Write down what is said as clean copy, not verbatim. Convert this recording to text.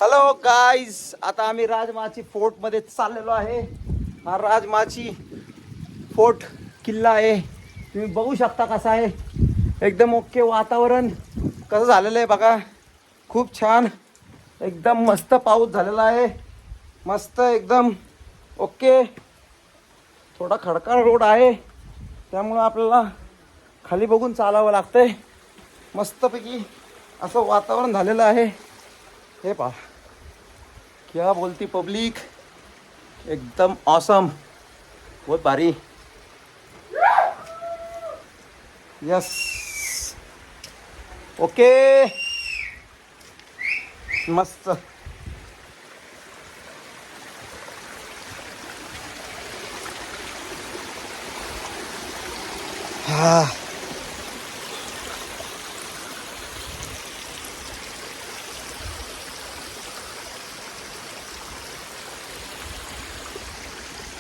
Hello guys, आता आम्ही Rajmachi fort मध्ये चाललेलो आहे. हा राजमाची फोर्ट किल्ला आहे. तुम्ही बघू शकता कसा आहे. एकदम ओके वातावरण कसं झालेलं आहे बघा. खूप छान, एकदम मस्त पाऊस झालेला आहे. मस्त एकदम ओके. थोडा खडकाळ रोड आहे त्यामुळं आपल्याला खाली बघून चालावं लागतंय. मस्तपैकी असं वातावरण झालेलं आहे. हे पहा, क्या बोलती पब्लिक, एकदम ऑसम, बहुत भारी. यस, ओके, मस्त. हा